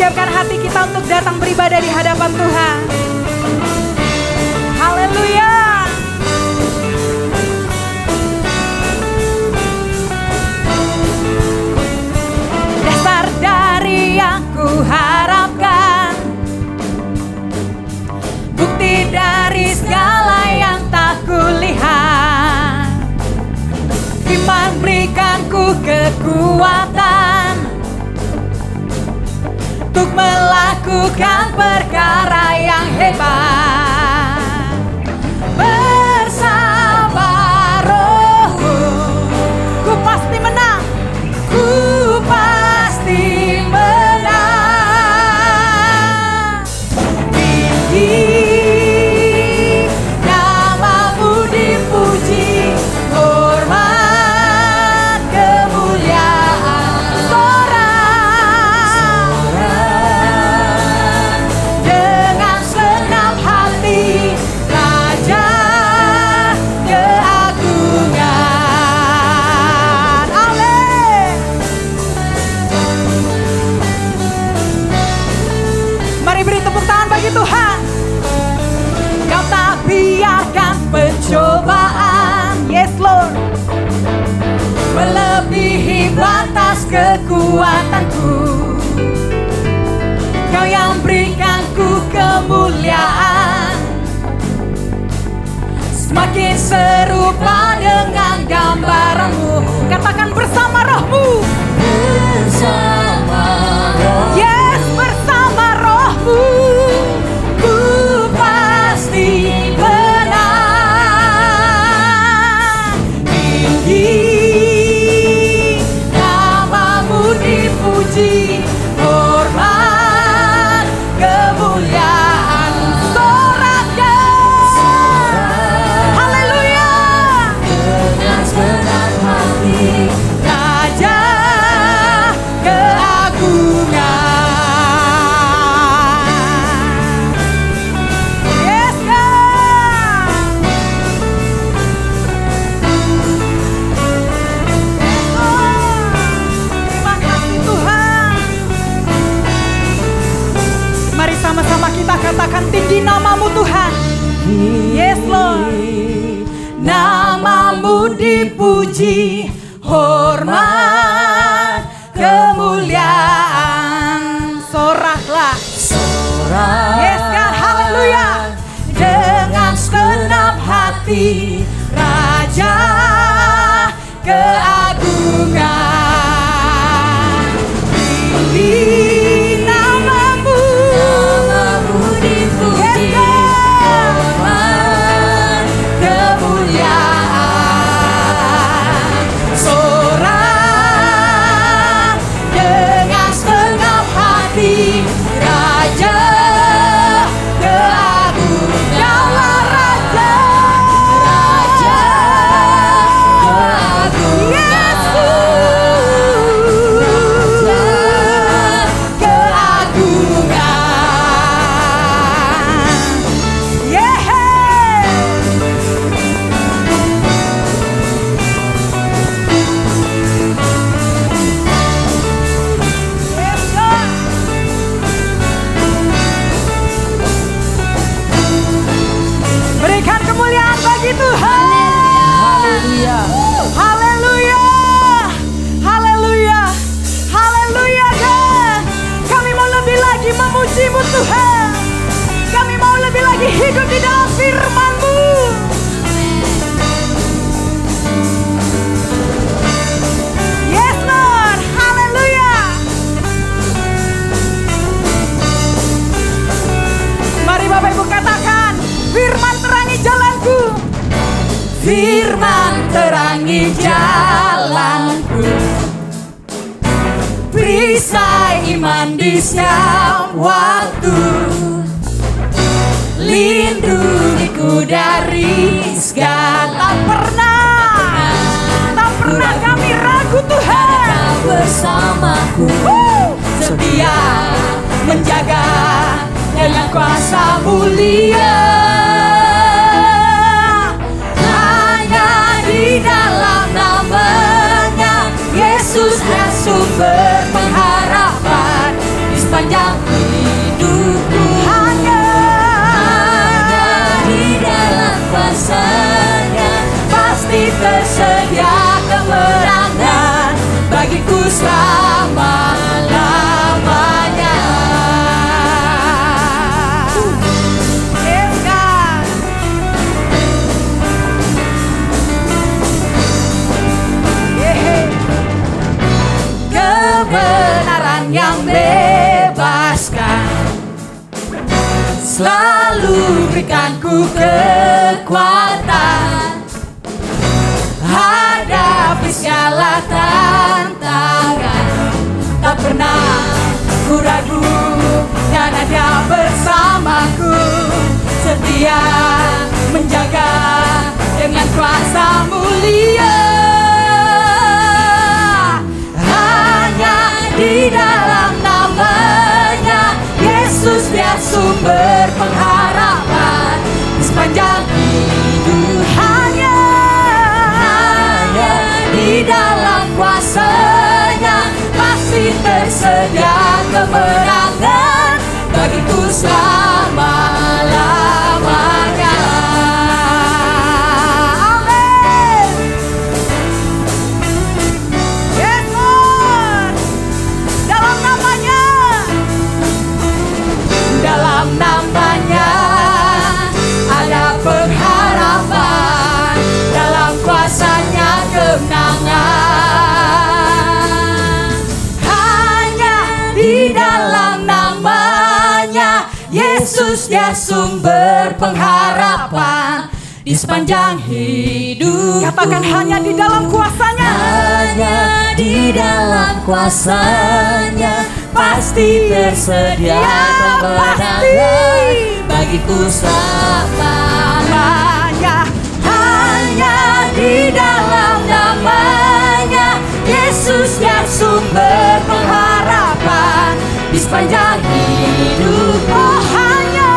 siapkan hati kita untuk datang beribadah di hadapan Tuhan. Haleluya. Dasar dari yang ku harapkan, bukti dari segala yang tak kulihat. Iman berikanku kekuatan untuk melakukan perkara yang hebat. Bersama Rohmu ku pasti menang, ku pasti menang. Tinggi namamu dipuji, hormat kemuliaan sorak dengan senang hati, Raja keagungan. Amin. Mari beri tepuk tangan bagi Tuhan. Kau tak biarkan pencobaan, yes Lord, melebihi batas kekuatanku. Kau yang berikanku kemuliaan, semakin serupa dengan gambaranmu. Katakan bersama Rohmu. Bersama Rohmu. Yes, bersama Rohmu ku pasti menang. Tinggi namamu dipuji, hormat kemuliaan sorakkan. Haleluya. Dengan senang hati, Raja keagungan. Yes God. Terima kasih Tuhan. Mari sama-sama kita katakan tinggi namamu Tuhan. Yes Lord. Namamu dipuji, hormat kemuliaan soraklah. Yes God, haleluya. Dengan segenap hati, Raja keagungan. Tinggi namamu dipuji, hormat kemuliaan sorak dengan segenap hati, Raja keagungan. Daulah Raja keagungan. Yesus keagungan. Yeah. Yes, God. Berikan kemuliaan bagi Tuhan. Haleluya. Haleluya. Haleluya God. Kami mau lebih lagi memuji-Mu Tuhan. Kami mau lebih lagi hidup di dalam firman-Mu. Yes Lord. Haleluya. Mari Bapak Ibu katakan, firman terangi jalanku. Firman terangi jalanku, perisai iman di setiap waktu, lindungiku dari segala. Tak pernah kami ragu Tuhan. Kau bersamaku, setia menjaga dengan kuasa mulia. Hanya di dalam nama-Nya Yesus dan sumber pengharapan di sepanjang bagiku selama-lamanya. Yes, God. Yeah. Kebenaran yang bebaskan selalu berikanku kekuatan hadapi segala tantangan. Tak pernah ku ragu dan ada bersamaku, setia menjaga dengan kuasa mulia. Hanya di dalam namanya Yesus, dia sumber pengharapan di sepanjang hidup. Hanya di dalam kuasa-Nya pasti tersedia kemenangan bagiku selama-lamanya. Amin. Yes, Lord. Dalam namanya, dalam namanya ada pengharapan, dalam kuasa-Nya kemenangan. Hanya di dalam namanya Yesus, dia sumber pengharapan di sepanjang hidup. Katakan, hanya di dalam kuasa-Nya. Hanya di dalam kuasa-Nya pasti tersedia kemenangan bagiku selamanya. Hanya di dalam namanya Yesus, dia sumber pengharapan di sepanjang hidup. Oh, hanya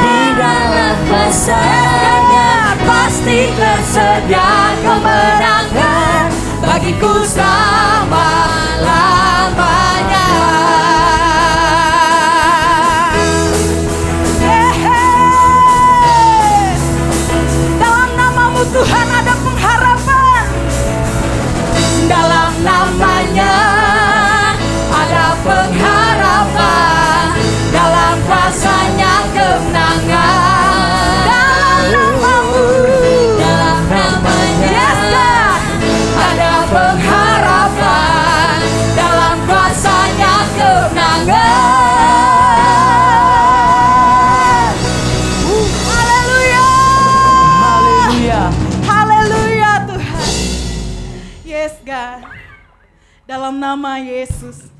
di dalam kuasa-Nya pasti tersedia kemenangan bagiku selama-lamanya. Dalam namamu Tuhan ada pengharapan. Dalam namanya ada pengharapan, dalam kuasa-Nya kemenangan. Dalam namamu, dalam namanya, yes, God, ada pengharapan, dalam kuasa-Nya kemenangan. Haleluya. Haleluya. Haleluya Tuhan. Yes, God. Dalam nama Yesus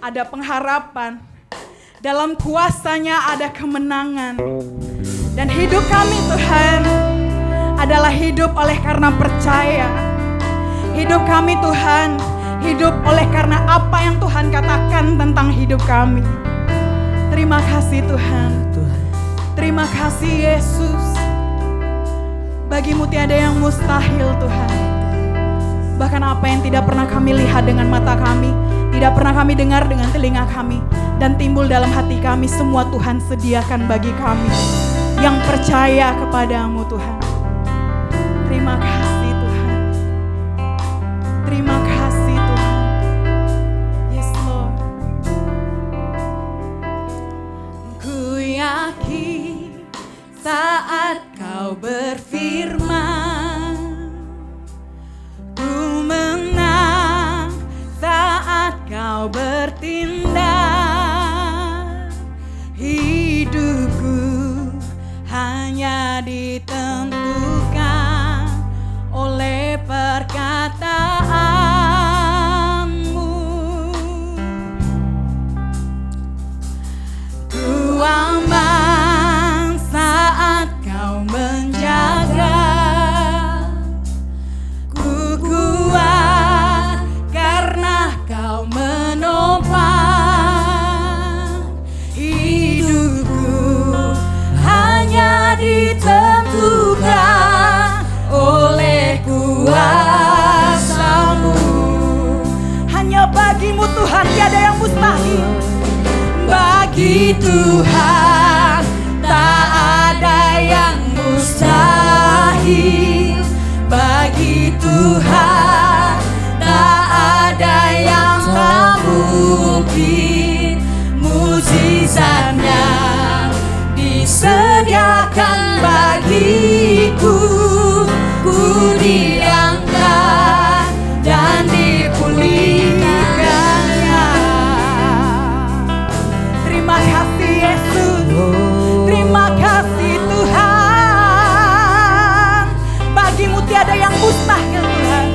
ada pengharapan, dalam kuasa-Nya ada kemenangan. Dan hidup kami Tuhan adalah hidup oleh karena percaya. Hidup kami Tuhan hidup oleh karena apa yang Tuhan katakan tentang hidup kami. Terima kasih Tuhan. Terima kasih Yesus. Bagimu tiada yang mustahil Tuhan. Bahkan apa yang tidak pernah kami lihat dengan mata kami, tidak pernah kami dengar dengan telinga kami, dan timbul dalam hati kami, semua Tuhan sediakan bagi kami yang percaya kepadamu Tuhan. Terima kasih Tuhan. Terima kasih Tuhan. Yes Lord. Ku yakin saat Kau berfirman, ku menang saat Kau bertindak. Hidupku hanya ditentukan oleh perkataanmu. Ku aman saat Kau menjaga. Ku kuat karena Kau menopang. Hidupku hanya ditentukan oleh kuasa-Mu. Hanya bagimu Tuhan tiada yang mustahil. Bagi Tuhan tak ada yang mustahil. Bagi Tuhan tak bagiku, ku diangkat dan dipulihkannya. Terima kasih Yesus, terima kasih Tuhan. Bagimu tiada yang mustahil Tuhan.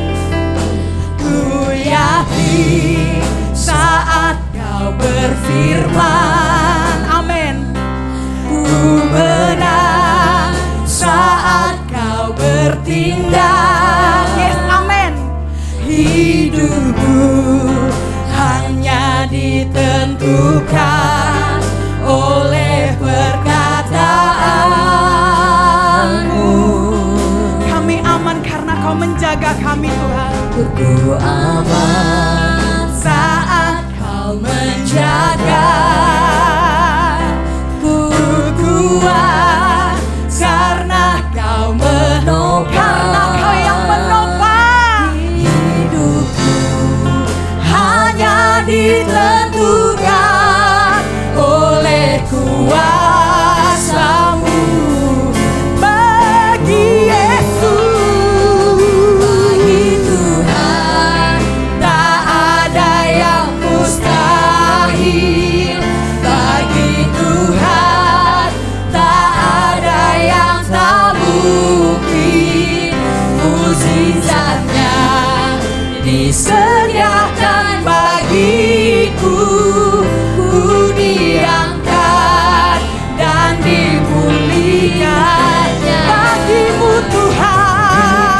Ku yakin saat Kau berfirman, Amin. ku menang saat Kau bertindak. Yes, amin. Hidupku hanya ditentukan oleh perkataanmu. Kami aman karena Kau menjaga kami Tuhan. Ku aman saat Kau menjaga. Ku kuat karena Kau menopang. Karena Kau yang menopang. Hidupku hanya ditentukan oleh kuasa-Mu. Bagi Yesus, Bagi Tuhan tak ada yang mustahil. Bagi Tuhan tak ada yang tak mungkin. Mukjizatnya disediakan bagiku, ku diangkat dan dipulihkannya. bagimu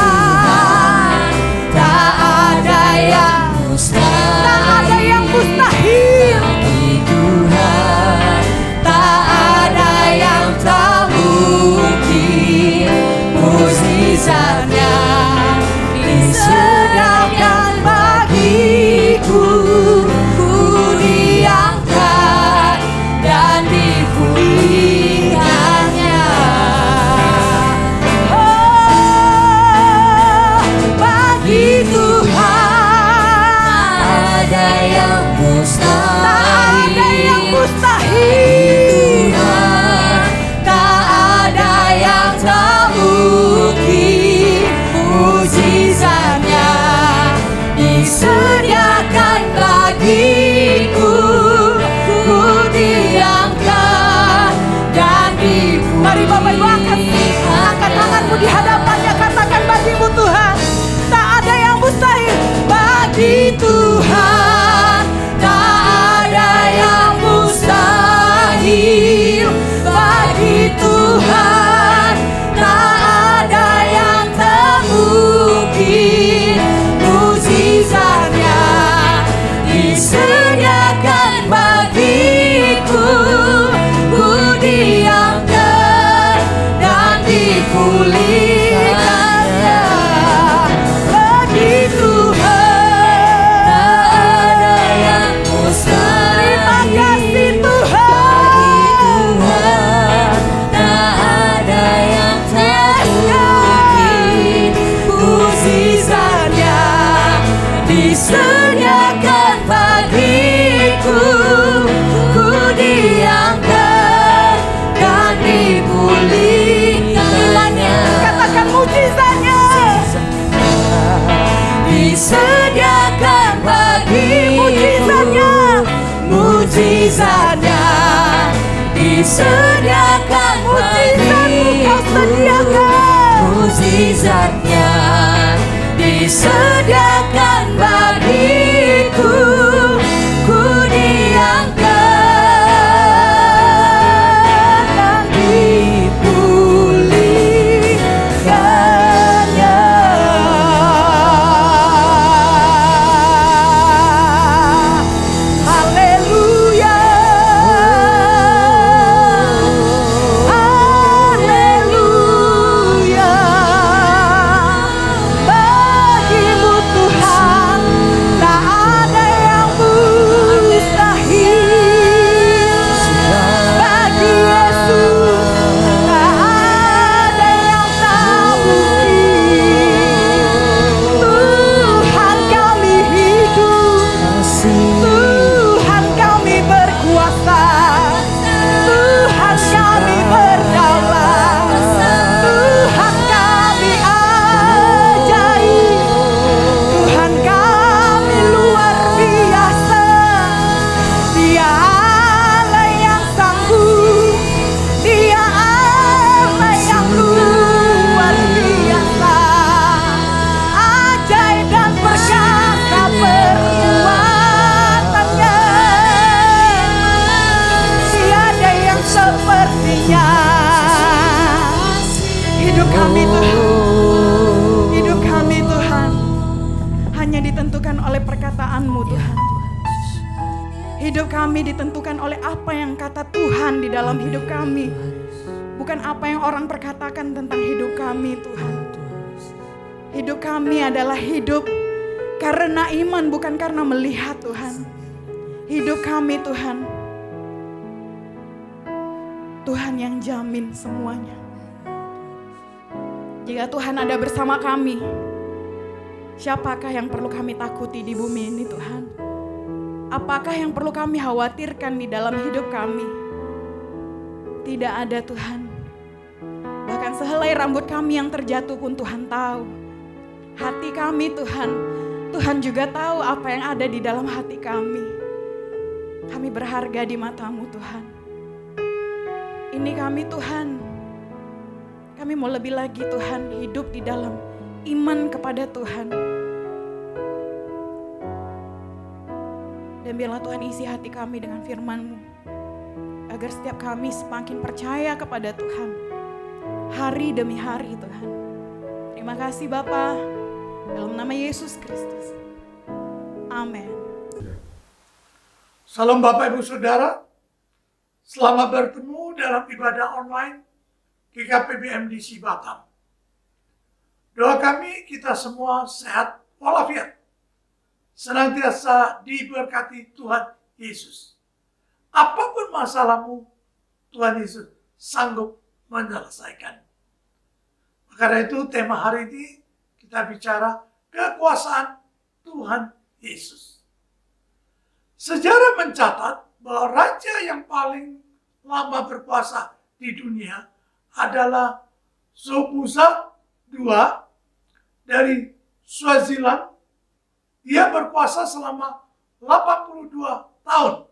Tuhan, tak ada yang mustahil. tak ada yang mustahil. Bagi Tuhan tak ada yang tak mungkin. Mukjizatnya disediakan bagiku, ku diangkat dan dipulihkannya. Oh, bagi Tak Tuhan, ada yang mustahil. tak ada yang mustahil. Tuhan tak ada yang tak mungkin. Mukjizatnya disediakan bagiku, ku diangkat dan dipulihkannya. Mari Bapak Ibu angkat tanganmu di hadapannya, katakan bagimu Tuhan, tak ada yang mustahil. Bagi Tuhan tak ada yang mustahil. Bagi Tuhan tak ada yang tak mungkin. Mukjizatnya disediakan bagiku, ku diangkat dan dipulihkannya. Bagi Tuhan, Tak ada yang mustahil. terima kasih Tuhan. Bagi Tuhan tak ada yang tak mungkin. Mukjizatnya disediakan bagiku, ku diangkat dan dipulihkannya. Katakan mujizatnya. Disediakan bagiku, mukjizatnya disediakan Mujizatmu Kau bagiku, sediakan. mukjizatnya disediakan bagiku, ku diangkat dan dipulihkannya. Haleluya. Haleluya. Bagimu Tuhan. Hidup kami ditentukan oleh apa yang kata Tuhan di dalam hidup kami. Bukan apa yang orang perkatakan tentang hidup kami, Tuhan. Hidup kami adalah hidup karena iman, bukan karena melihat, Tuhan. Hidup kami, Tuhan, Tuhan yang jamin semuanya. Jika Tuhan ada bersama kami, siapakah yang perlu kami takuti di bumi ini, Tuhan? Apakah yang perlu kami khawatirkan di dalam hidup kami? Tidak ada, Tuhan. Bahkan sehelai rambut kami yang terjatuh pun Tuhan tahu. Hati kami, Tuhan, Tuhan juga tahu apa yang ada di dalam hati kami. Kami berharga di mata-Mu, Tuhan. Ini kami, Tuhan. Kami mau lebih lagi, Tuhan, hidup di dalam iman kepada Tuhan. Dan biarlah Tuhan isi hati kami dengan firman-Mu, agar setiap kami semakin percaya kepada Tuhan, hari demi hari, Tuhan. Terima kasih Bapa, dalam nama Yesus Kristus. Amin. Salam Bapak Ibu Saudara, selamat bertemu dalam ibadah online GKP BMDC Batam. Doa kami kita semua sehat walafiat, senantiasa diberkati Tuhan Yesus. Apapun masalahmu, Tuhan Yesus sanggup menyelesaikan. Karena itu tema hari ini kita bicara kekuasaan Tuhan Yesus. Sejarah mencatat bahwa raja yang paling lama berkuasa di dunia adalah Sobhuza II dari Swaziland. Dia berkuasa selama 82 tahun.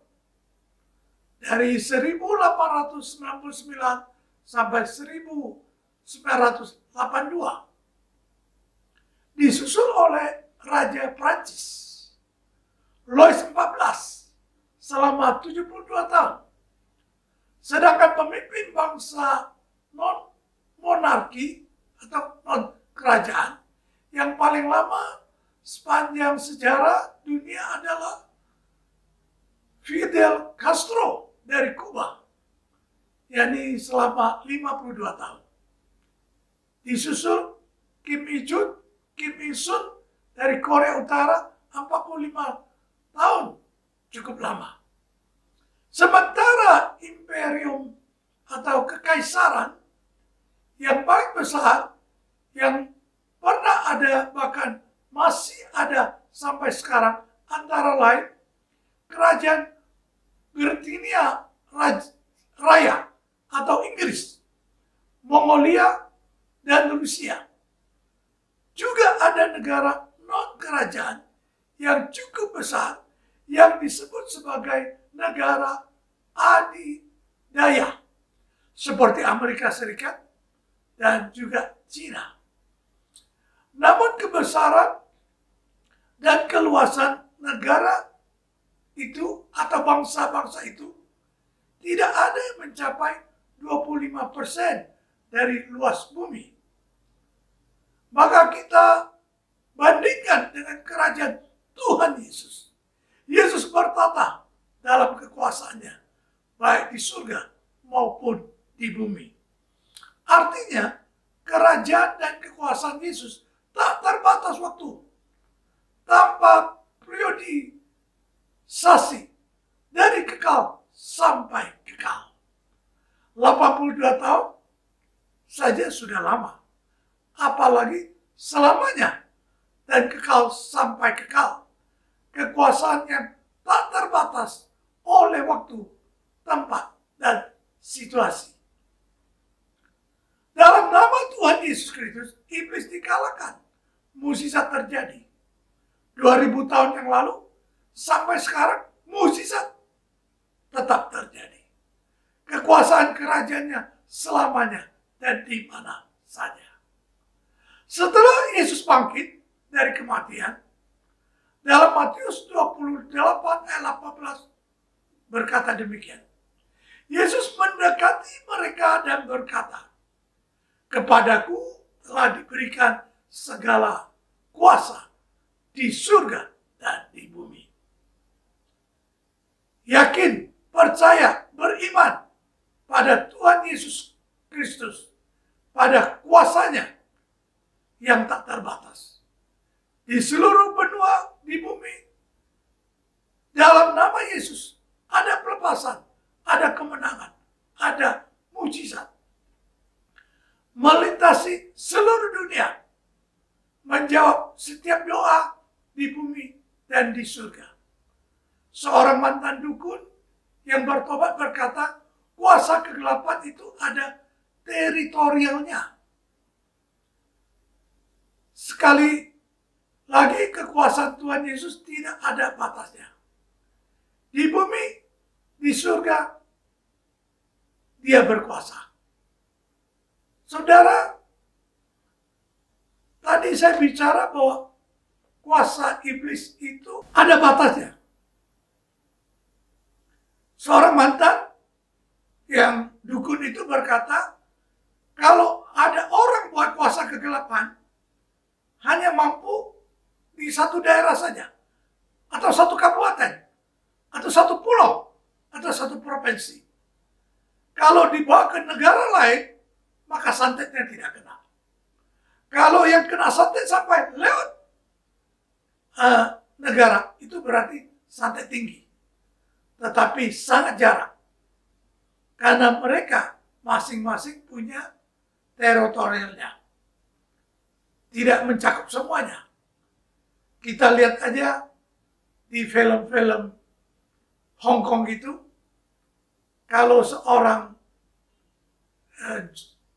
Dari 1899 sampai 1982. Disusul oleh Raja Prancis Louis XIV selama 72 tahun. Sedangkan pemimpin bangsa non-monarki atau non-kerajaan yang paling lama sepanjang sejarah dunia adalah Fidel Castro dari Kuba, yakni selama 52 tahun. Disusul Kim Il-sung, Kim Il-sung dari Korea Utara 45 tahun, cukup lama. Sementara imperium atau kekaisaran yang paling besar yang pernah ada, bahkan masih ada sampai sekarang, antara lain Kerajaan Britania Raya atau Inggris, Mongolia, dan Rusia. Juga ada negara non-kerajaan yang cukup besar yang disebut sebagai negara adidaya, seperti Amerika Serikat dan juga Cina. Namun kebesaran dan keluasan negara itu atau bangsa-bangsa itu tidak ada yang mencapai 25% dari luas bumi. Maka kita bandingkan dengan kerajaan Tuhan Yesus. Yesus bertata dalam kekuasaannya, baik di surga maupun di bumi. Artinya, kerajaan dan kekuasaan Yesus tak terbatas waktu, tanpa periodisasi, dari kekal sampai kekal. 82 tahun saja sudah lama, apalagi selamanya dan kekal sampai kekal. Kekuasaannya tak terbatas oleh waktu, tempat, dan situasi. Dalam nama Tuhan Yesus Kristus, iblis dikalahkan. Mukjizat terjadi. 2000 tahun yang lalu, sampai sekarang, mukjizat tetap terjadi. Kekuasaan kerajaannya selamanya dan di mana saja. Setelah Yesus bangkit dari kematian, dalam Matius 28 ayat 18 berkata demikian. Yesus mendekati mereka dan berkata, "Kepadaku telah diberikan segala kuasa di surga dan di bumi." yakin, percaya, beriman pada Tuhan Yesus Kristus, pada kuasanya yang tak terbatas. Di seluruh benua di bumi, dalam nama Yesus, ada pelepasan, ada kemenangan, ada mujizat. Melintasi seluruh dunia, menjawab setiap doa di bumi dan di surga. Seorang mantan dukun yang bertobat berkata, kuasa kegelapan itu ada teritorialnya. Sekali lagi, kekuasaan Tuhan Yesus tidak ada batasnya. Di bumi, di surga, Dia berkuasa. Saudara, tadi saya bicara bahwa kuasa iblis itu ada batasnya. Seorang mantan yang dukun itu berkata, kalau ada orang buat kuasa kegelapan, hanya mampu di satu daerah saja, atau satu kabupaten, atau satu pulau, atau satu provinsi. Kalau dibawa ke negara lain, maka santetnya tidak kena. Kalau yang kena santet sampai lewat negara, itu berarti santet tinggi. Tetapi sangat jarang. Karena mereka masing-masing punya teritorialnya. Tidak mencakup semuanya. Kita lihat aja di film-film Hong Kong itu, kalau seorang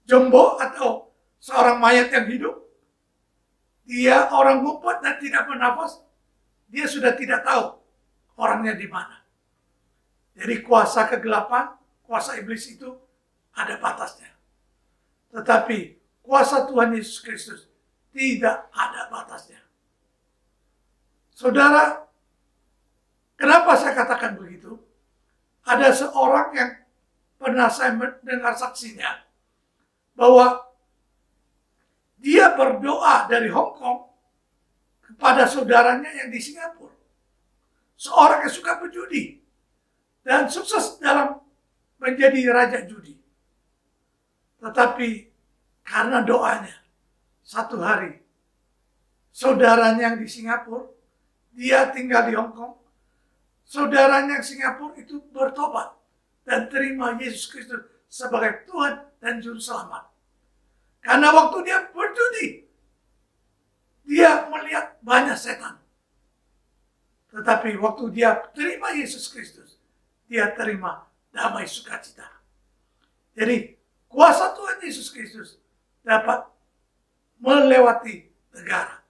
jombo atau seorang mayat yang hidup, dia orang ngumpet dan tidak bernafas, dia sudah tidak tahu orangnya di mana. Jadi kuasa kegelapan, kuasa iblis itu ada batasnya. Tetapi kuasa Tuhan Yesus Kristus tidak ada batasnya. Saudara, kenapa saya katakan begitu? Ada seorang yang pernah saya mendengar saksinya, bahwa dia berdoa dari Hong Kong kepada saudaranya yang di Singapura. Seorang yang suka berjudi dan sukses dalam menjadi raja judi. Tetapi karena doanya, satu hari saudaranya yang di Singapura, dia tinggal di Hong Kong, saudaranya yang Singapura itu bertobat dan terima Yesus Kristus sebagai Tuhan dan Juru Selamat. Karena waktu dia berjudi, dia melihat banyak setan. Tetapi waktu dia terima Yesus Kristus, dia terima damai sukacita. Jadi kuasa Tuhan Yesus Kristus dapat melewati negara,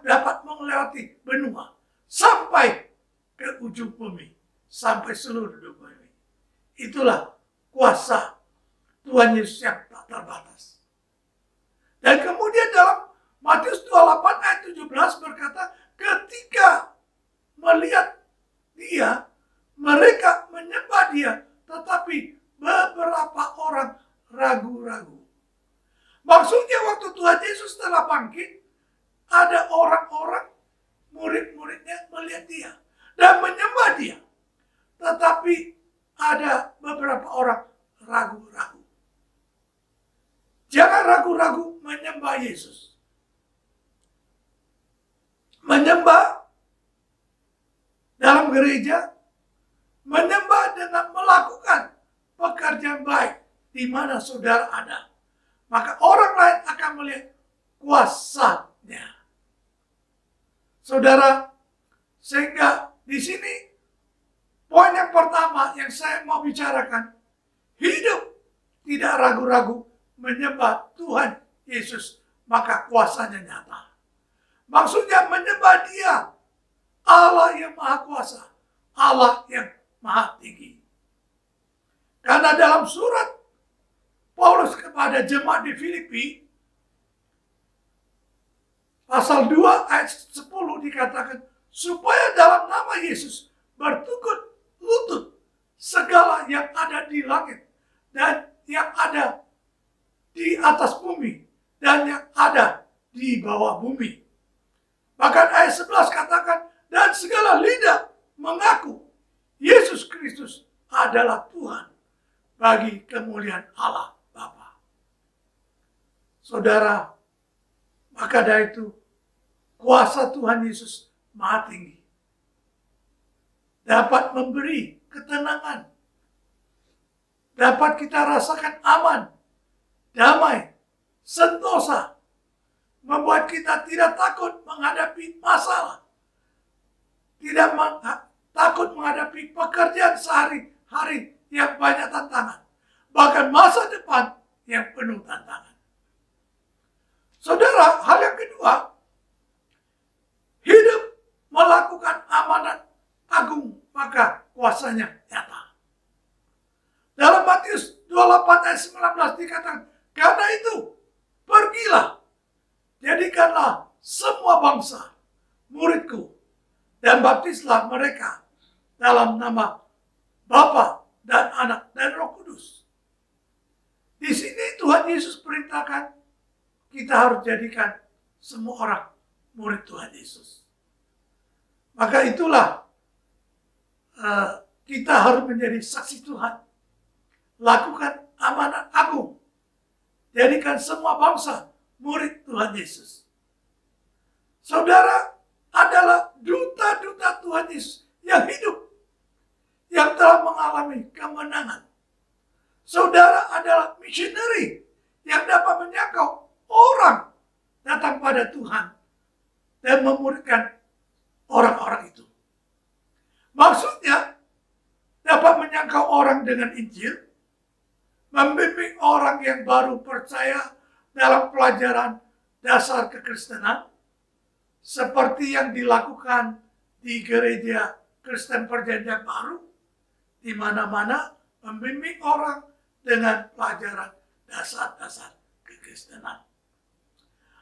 dapat melewati benua, sampai ke ujung bumi, sampai seluruh bumi. Itulah kuasa Tuhan Yesus yang tak terbatas. Dan kemudian dalam Matius 28 ayat 17 berkata, ketika melihat dia, mereka menyembah dia, tetapi beberapa orang ragu-ragu. Maksudnya waktu Tuhan Yesus telah bangkit, ada orang-orang, murid-muridnya melihat dia dan menyembah dia. Tetapi ada beberapa orang ragu-ragu. Jangan ragu-ragu menyembah Yesus. Menyembah dalam gereja, menyembah dengan melakukan pekerjaan baik di mana saudara ada. Maka orang lain akan melihat kuasanya. Saudara, sehingga di sini poin yang pertama yang saya mau bicarakan, hidup tidak ragu-ragu menyembah Tuhan Yesus, maka kuasanya nyata. Maksudnya menyembah Dia, Allah yang Maha Kuasa, Allah yang Maha Tinggi. Karena dalam surat Paulus kepada jemaat di Filipi, pasal 2 ayat 10 dikatakan, supaya dalam nama Yesus bertukut lutut segala yang ada di langit dan yang ada di atas bumi dan yang ada di bawah bumi. Bahkan ayat 11 katakan, dan segala lidah mengaku Yesus Kristus adalah Tuhan bagi kemuliaan Allah Bapa. Saudara, maka dari itu kuasa Tuhan Yesus Maha Tinggi dapat memberi ketenangan, dapat kita rasakan aman, damai, sentosa, membuat kita tidak takut menghadapi masalah, tidak takut menghadapi pekerjaan sehari-hari yang banyak tantangan, bahkan masa depan yang penuh tantangan. Saudara, hal yang kedua, hidup melakukan amanat agung, maka kuasanya nyata. Dalam Matius 28 ayat 19 dikatakan, karena itu pergilah, jadikanlah semua bangsa muridku, dan baptislah mereka dalam nama Bapa dan Anak dan Roh Kudus. Di sini Tuhan Yesus perintahkan kita harus jadikan semua orang murid Tuhan Yesus. Maka itulah kita harus menjadi saksi Tuhan. Lakukan amanat agung. Jadikan semua bangsa murid Tuhan Yesus. Saudara adalah duta-duta Tuhan Yesus yang hidup, yang telah mengalami kemenangan. Saudara adalah missionary yang dapat menjangkau orang datang pada Tuhan dan memuridkan orang-orang itu. Maksudnya dapat menjangkau orang dengan Injil, membimbing orang yang baru percaya dalam pelajaran dasar kekristenan, seperti yang dilakukan di gereja Kristen Perjanjian Baru, di mana-mana membimbing orang dengan pelajaran dasar-dasar kekristenan.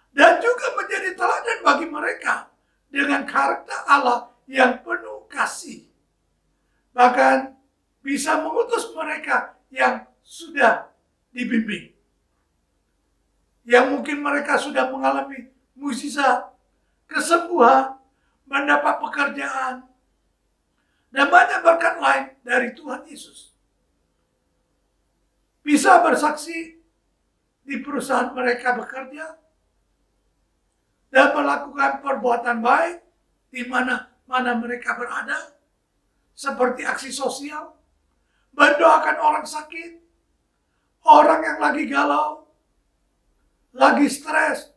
Dan juga menjadi teladan bagi mereka dengan karakter Allah yang penuh kasih. Bahkan bisa mengutus mereka yang sudah dibimbing. Yang mungkin mereka sudah mengalami mukjizat, kesembuhan, mendapat pekerjaan, dan banyak berkat lain dari Tuhan Yesus. Bisa bersaksi di perusahaan mereka bekerja, dan melakukan perbuatan baik di mana-mana mereka berada, seperti aksi sosial, mendoakan orang sakit, orang yang lagi galau, lagi stres,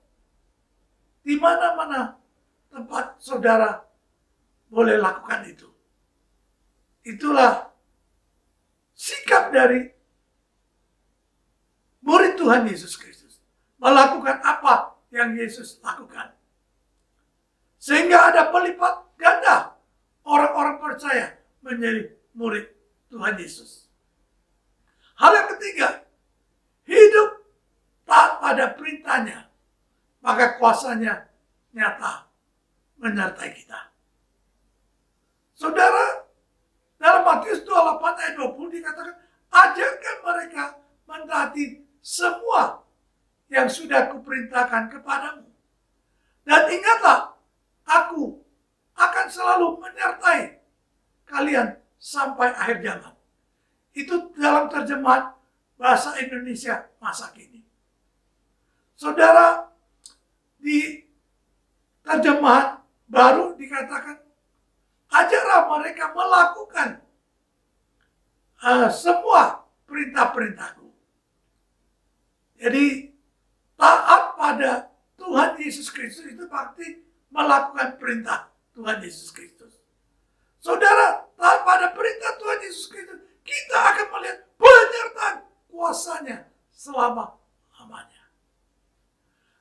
di mana-mana tempat saudara boleh lakukan itu. Itulah sikap dari murid Tuhan Yesus Kristus. Melakukan apa yang Yesus lakukan. Sehingga ada pelipat ganda orang-orang percaya menjadi murid Tuhan Yesus. Hal yang ketiga, hidup taat pada perintahnya, maka kuasanya nyata menyertai kita. Saudara, dalam Matius 28 ayat 20 dikatakan, ajarkan mereka mentaati semua yang sudah kuperintahkan kepadamu. Dan ingatlah, aku akan selalu menyertai kalian sampai akhir zaman. Itu dalam terjemahan bahasa Indonesia masa kini. Saudara, di terjemahan baru dikatakan, ajarlah mereka melakukan semua perintah-perintahku. Jadi, taat pada Tuhan Yesus Kristus itu berarti melakukan perintah Tuhan Yesus Kristus. Saudara, taat pada perintah Tuhan Yesus Kristus, kita akan melihat penyertaan kuasanya selama-lamanya.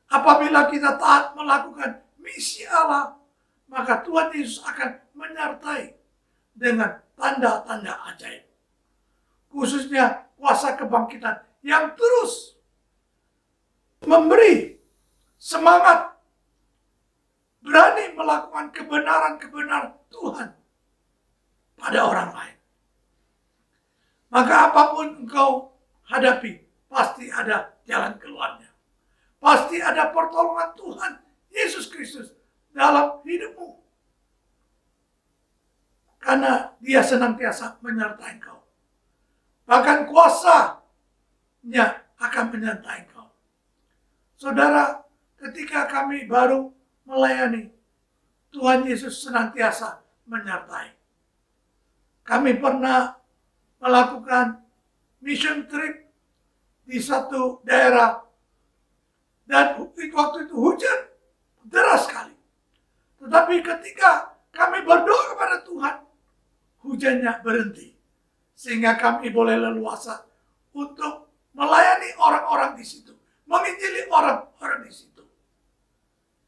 Apabila kita taat melakukan misi Allah, maka Tuhan Yesus akan menyertai dengan tanda-tanda ajaib. Khususnya kuasa kebangkitan yang terus memberi semangat berani melakukan kebenaran-kebenaran Tuhan pada orang lain. Maka apapun engkau hadapi, pasti ada jalan keluarnya. Pasti ada pertolongan Tuhan Yesus Kristus dalam hidupmu. karena Dia senantiasa menyertai engkau. Bahkan kuasa-Nya akan menyertai engkau. Saudara, ketika kami baru melayani, Tuhan Yesus senantiasa menyertai. Kami pernah melakukan mission trip di satu daerah, dan waktu itu hujan deras sekali. Tetapi ketika kami berdoa kepada Tuhan, hujannya berhenti. Sehingga kami boleh leluasa untuk melayani orang-orang di situ, menginjili orang-orang di situ.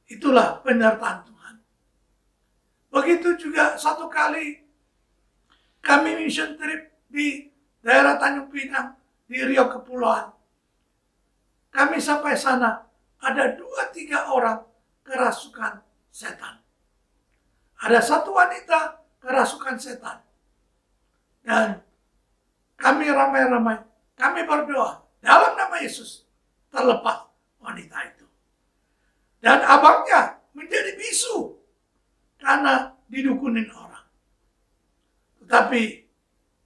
Itulah penyertaan Tuhan. Begitu juga satu kali kami mission trip di daerah Tanjung Pinang, di Riau Kepulauan. Kami sampai sana, ada 2-3 orang kerasukan setan. Ada satu wanita kerasukan setan. Dan kami ramai-ramai, kami berdoa dalam nama Yesus, terlepas wanita itu. Dan abangnya menjadi bisu karena didukunin orang. Tetapi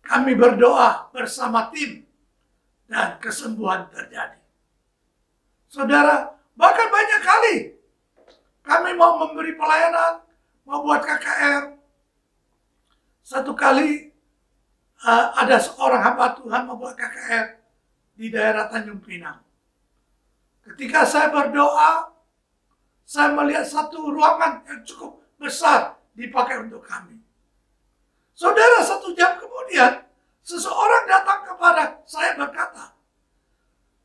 kami berdoa bersama tim dan kesembuhan terjadi. Saudara, bahkan banyak kali kami mau memberi pelayanan, mau buat KKR. Satu kali ada seorang hamba Tuhan mau buat KKR di daerah Tanjung Pinang. Ketika saya berdoa, saya melihat satu ruangan yang cukup besar dipakai untuk kami. Saudara, 1 jam kemudian, seseorang datang kepada saya berkata,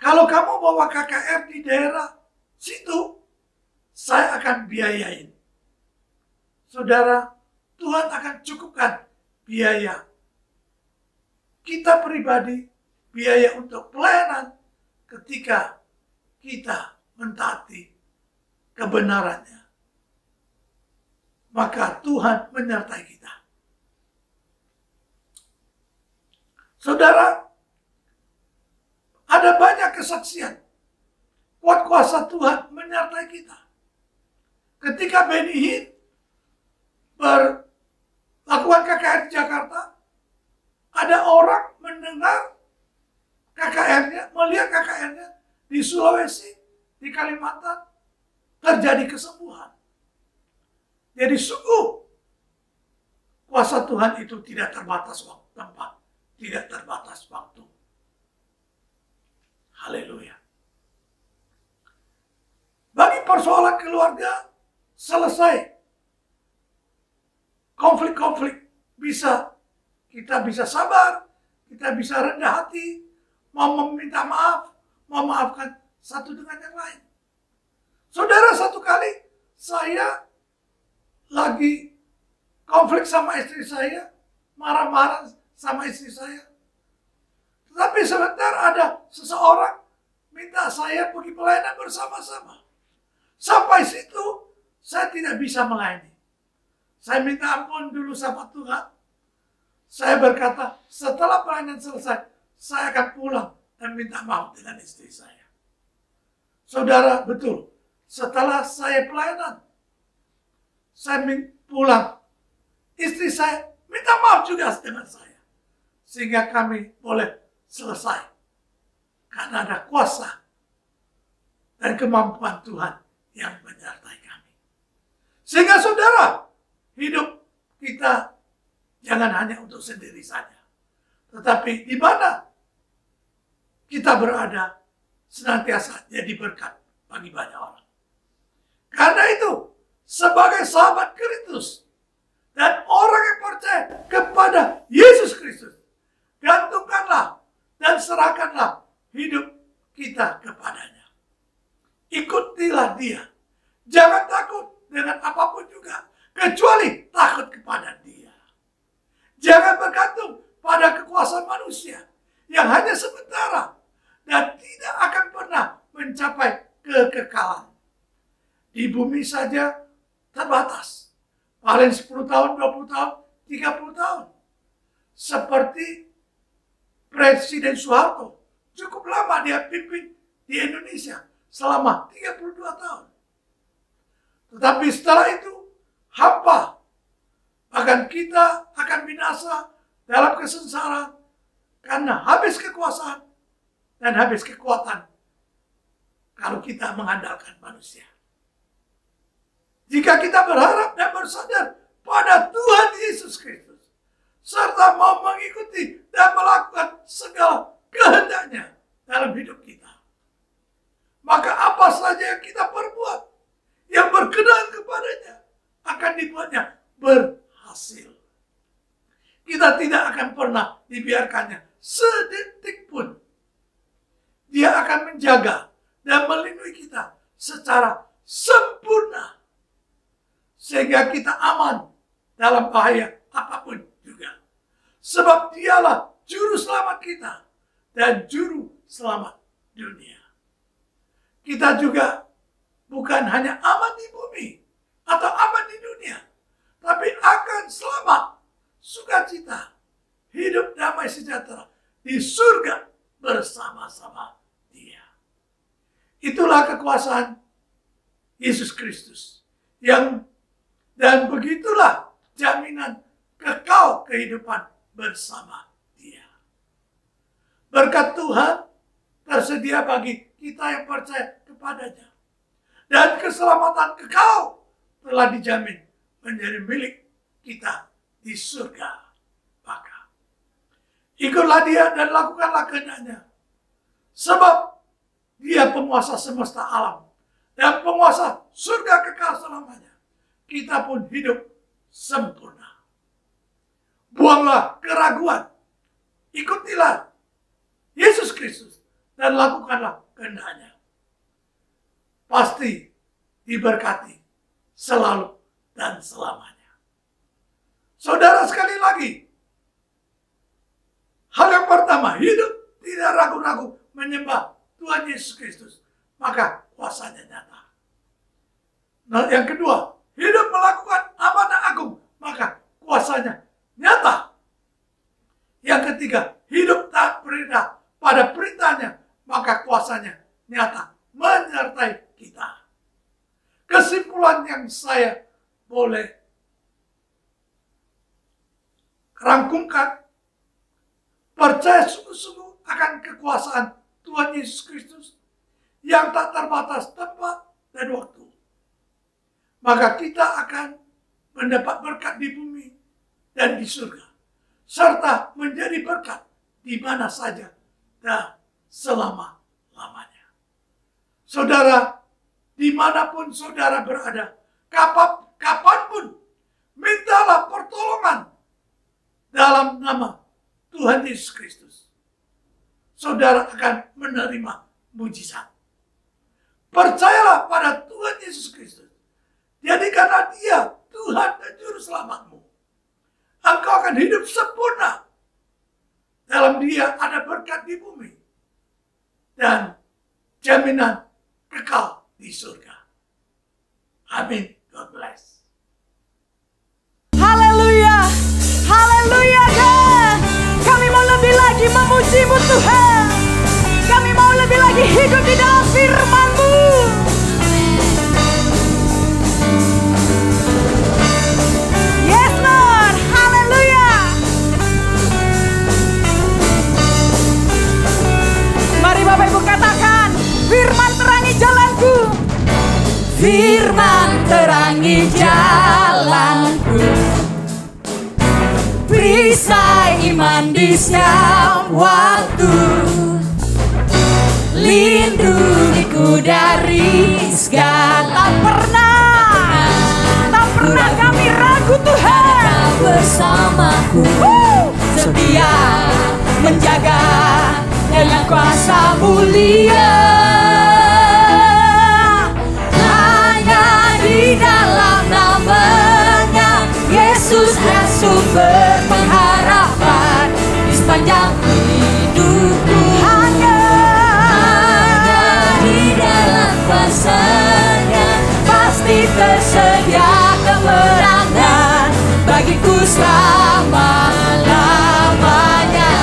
kalau kamu bawa KKR di daerah situ, saya akan biayain. Saudara, Tuhan akan cukupkan biaya kita pribadi, biaya untuk pelayanan ketika kita mentaati kebenarannya. Maka Tuhan menyertai kita. Saudara, ada banyak kesaksian kuat kuasa Tuhan menyertai kita. Ketika Benny Hinn melakukan KKR di Jakarta, ada orang mendengar KKR-nya, melihat KKR-nya di Sulawesi, di Kalimantan, terjadi kesembuhan. Jadi sungguh kuasa Tuhan itu tidak terbatas waktu, tempat, tidak terbatas waktu. Haleluya. Bagi persoalan keluarga selesai, konflik-konflik kita bisa sabar, kita bisa rendah hati, mau meminta maaf, mau maafkan satu dengan yang lain. Saudara, satu kali saya lagi konflik sama istri saya, marah-marah sama istri saya. Tetapi sebentar ada seseorang minta saya pergi pelayanan bersama-sama. Sampai situ saya tidak bisa melayani. Saya minta ampun dulu sama Tuhan. Saya berkata, setelah pelayanan selesai, saya akan pulang dan minta maaf dengan istri saya. Saudara, betul. Setelah saya pelayanan, saya pulang. Istri saya minta maaf juga dengan saya. Sehingga kami boleh selesai. Karena ada kuasa dan kemampuan Tuhan yang menyertai kami. Sehingga saudara, hidup kita jangan hanya untuk sendiri saja. Tetapi di mana kita berada, senantiasa jadi berkat bagi banyak orang. Karena itu, sebagai sahabat Kristus dan orang yang percaya kepada Yesus Kristus, gantungkanlah dan serahkanlah hidup kita kepadanya. Ikutilah Dia. Jangan takut dengan apapun juga, kecuali takut kepada Dia. Jangan bergantung pada kekuasaan manusia yang hanya sementara dan tidak akan pernah mencapai kekekalan. Di bumi saja terbatas. Paling 10 tahun, 20 tahun, 30 tahun. Seperti Presiden Soeharto. Cukup lama dia pimpin di Indonesia. Selama 32 tahun. Tetapi setelah itu, hampa Bahkan kita akan binasa dalam kesengsaraan karena habis kekuasaan dan habis kekuatan kalau kita mengandalkan manusia. Jika kita berharap dan bersandar pada Tuhan Yesus Kristus, serta mau mengikuti dan melakukan segala kehendaknya dalam hidup kita, maka apa saja yang kita perbuat yang berkenan kepadanya akan dibuatnya berhasil. Kita tidak akan pernah dibiarkannya sedetik pun. Dia akan menjaga dan melindungi kita secara sempurna, sehingga kita aman dalam bahaya apapun juga. Sebab dialah juru selamat kita dan juru selamat dunia. Kita juga bukan hanya aman di bumi atau aman di dunia, tapi akan selamat, sukacita, hidup damai sejahtera di surga bersama-sama Dia. Itulah kekuasaan Yesus Kristus dan begitulah jaminan kekal kehidupan bersama Dia. Berkat Tuhan tersedia bagi kita yang percaya kepadanya, dan keselamatan kekal telah dijamin menjadi milik kita di surga baka. Ikutlah Dia dan lakukanlah kehendaknya, sebab Dia penguasa semesta alam dan penguasa surga kekal selamanya. Kita pun hidup sempurna. Buanglah keraguan, ikutilah Yesus Kristus dan lakukanlah kehendaknya. Pasti diberkati selalu dan selamanya. Saudara, sekali lagi, hal yang pertama, hidup tidak ragu-ragu menyembah Tuhan Yesus Kristus, maka kuasanya nyata. Nah, yang kedua, hidup melakukan amanah agung, maka kuasanya nyata. Yang ketiga, hidup taat perintah pada perintahnya, maka kuasanya nyata menyertai kita. Kesimpulan yang saya boleh rangkumkan, percaya sungguh-sungguh akan kekuasaan Tuhan Yesus Kristus yang tak terbatas tempat dan waktu, maka kita akan mendapat berkat di bumi dan di surga, serta menjadi berkat di mana saja dan selama-lamanya. Saudara, dimanapun saudara berada, kapanpun, mintalah pertolongan dalam nama Tuhan Yesus Kristus. Saudara akan menerima mujizat. Percayalah pada Tuhan Yesus Kristus. Jadikanlah Dia Tuhan dan Juru Selamatmu. Engkau akan hidup sempurna. Dalam Dia ada berkat di bumi dan jaminan kekal di surga. Amin. God bless. Haleluya, haleluya God. Kami mau lebih lagi memuji-Mu Tuhan. Kami mau lebih lagi hidup di dalam firman-Mu. Yes Lord, haleluya. Mari Bapak Ibu katakan, firman terangi jalanku. Firman terangi jalanku, perisai iman di setiap waktu, lindungiku dari segala. Tak pernah kami ragu Tuhan. Kau bersamaku, setia menjaga dengan kuasa mulia. Di dalam namanya Yesus dan sumber pengharapan di sepanjang hidupku. Hanya di dalam kuasa-Nya pasti tersedia kemenangan bagiku selama-lamanya.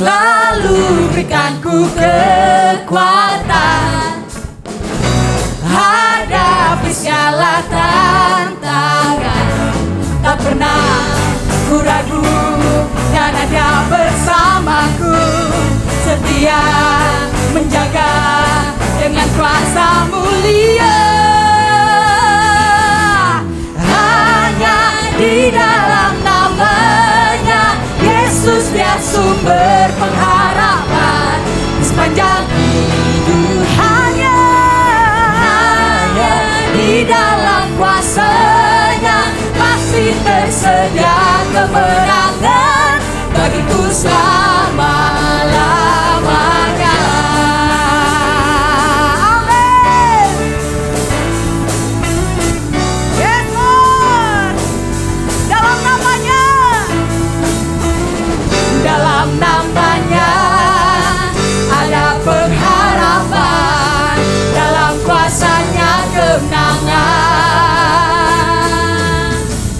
selalu berikan ku kekuatan hadapi segala tantangan. Tak pernah ku ragu dan ada bersamaku, setia menjaga dengan kuasa mulia. Hanya di dalam namanya Yesus, dia sumber pengharapan di sepanjang hidup. Hanya di dalam kuasanya pasti tersedia kemenangan bagiku selama-lamanya. Amin. Yes, Lord. Dalam namanya. Dalam namanya ada pengharapan, dalam kuasanya kemenangan.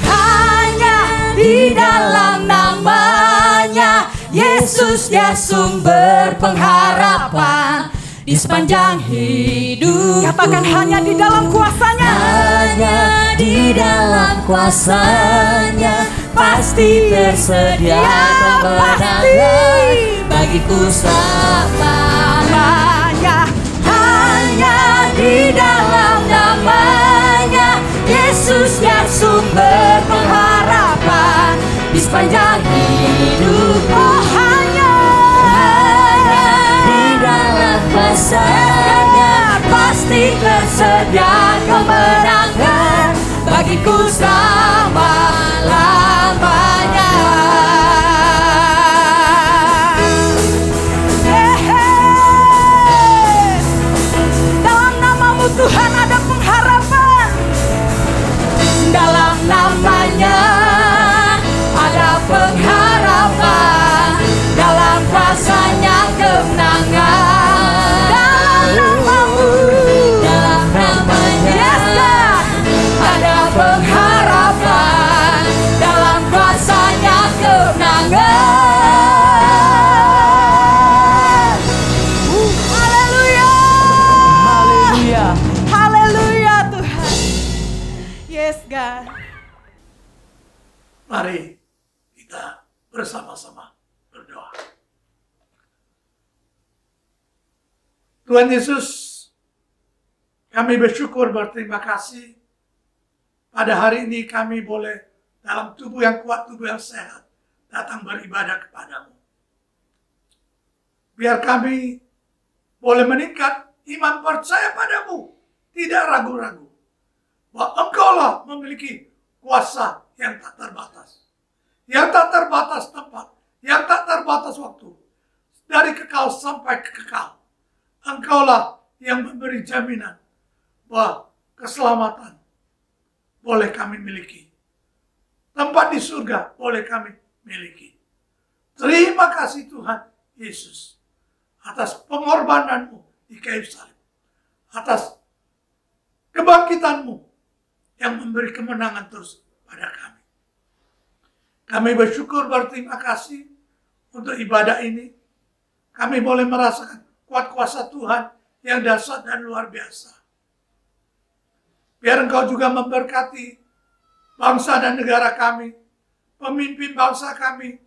Hanya di dalam namanya Yesus, dia sumber pengharapan di sepanjang hidup. Katakan hanya di dalam kuasanya. Hanya di dalam kuasanya pasti tersedia kemenangan bagiku selamanya. Hanya di dalam namanya Yesus, dia sumber pengharapan di sepanjang hidup. Oh, hanya di dalam kuasanya pasti tersedia kemenangan bagiku selama-lamanya. Dalam namamu Tuhan ada pengharapan. Dalam namanya ada pengharapan, dalam kuasanya kemenangan. Dalam namanya yes, ada pengharapan, dalam kuasanya kemenangan. Haleluya. Haleluya. Haleluya Tuhan. Yes God. Mari kita bersama-sama berdoa. Tuhan Yesus, kami bersyukur, berterima kasih. Pada hari ini kami boleh dalam tubuh yang kuat, tubuh yang sehat, datang beribadah kepadamu. Biar kami boleh meningkat iman percaya padamu, tidak ragu-ragu, bahwa Engkaulah memiliki kuasa yang tak terbatas. Yang tak terbatas tempat, yang tak terbatas waktu. Dari kekal sampai ke kekal. Engkaulah yang memberi jaminan bahwa keselamatan boleh kami miliki. Tempat di surga boleh kami miliki. Terima kasih Tuhan Yesus atas pengorbananmu di kayu salib. Atas kebangkitanmu yang memberi kemenangan terus pada kami. Kami bersyukur, berterima kasih untuk ibadah ini. Kami boleh merasakan kuat kuasa Tuhan yang dahsyat dan luar biasa. Biar Engkau juga memberkati bangsa dan negara kami, pemimpin bangsa kami,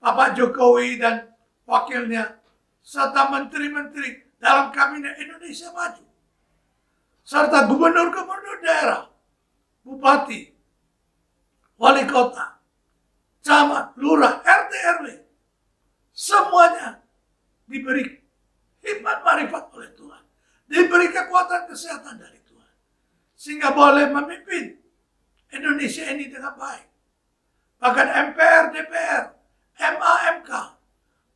Bapak Jokowi dan wakilnya, serta menteri-menteri dalam kabinet Indonesia Maju, serta gubernur-gubernur daerah, bupati, wali kota, camat, lurah, RT, RW, semuanya diberi hikmat marifat oleh Tuhan, diberi kekuatan kesehatan dari Tuhan, sehingga boleh memimpin Indonesia ini dengan baik. Bahkan MPR, DPR, MA, MK,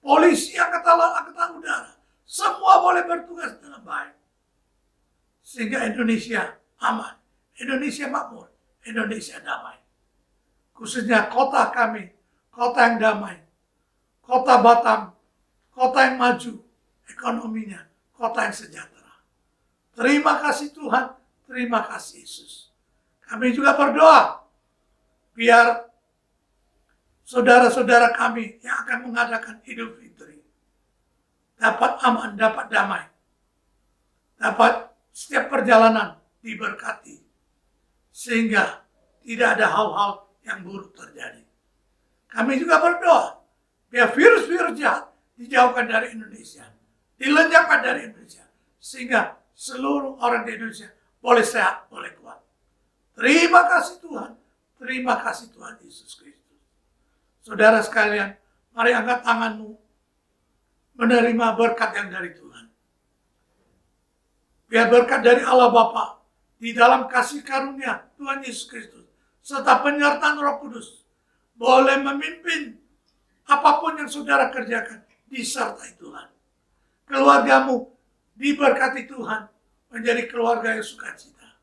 polisi, angkatan udara, semua boleh bertugas dengan baik. Sehingga Indonesia aman, Indonesia makmur, Indonesia damai. Khususnya kota kami, kota yang damai, kota Batam, kota yang maju, ekonominya, kota yang sejahtera. Terima kasih Tuhan, terima kasih Yesus. Kami juga berdoa, biar saudara-saudara kami yang akan mengadakan Idul Fitri dapat aman, dapat damai, dapat setiap perjalanan diberkati, sehingga tidak ada hal-hal yang buruk terjadi. Kami juga berdoa biar virus-virus jahat dijauhkan dari Indonesia, dilenyapkan dari Indonesia, sehingga seluruh orang di Indonesia boleh sehat, boleh kuat. Terima kasih Tuhan, terima kasih Tuhan Yesus Kristus. Saudara sekalian, mari angkat tanganmu menerima berkat yang dari Tuhan. Biar berkat dari Allah Bapa di dalam kasih karunia Tuhan Yesus Kristus serta penyertaan Roh Kudus boleh memimpin apapun yang saudara kerjakan, disertai Tuhan. Keluargamu diberkati Tuhan menjadi keluarga yang sukacita.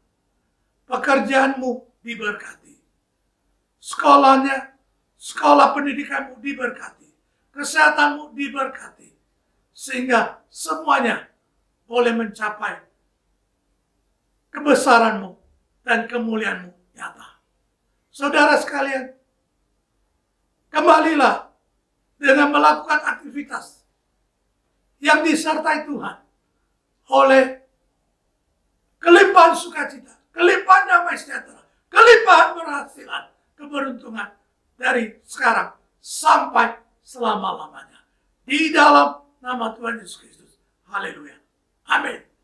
Pekerjaanmu diberkati. Sekolahnya, sekolah pendidikanmu diberkati. Kesehatanmu diberkati. Sehingga semuanya boleh mencapai kebesaranmu dan kemuliaanmu nyata. Saudara sekalian, kembalilah dengan melakukan aktivitas yang disertai Tuhan oleh kelimpahan sukacita, kelimpahan damai sejahtera, kelimpahan berhasilan, keberuntungan dari sekarang sampai selama-lamanya. Di dalam nama Tuhan Yesus Kristus. Haleluya. Amin.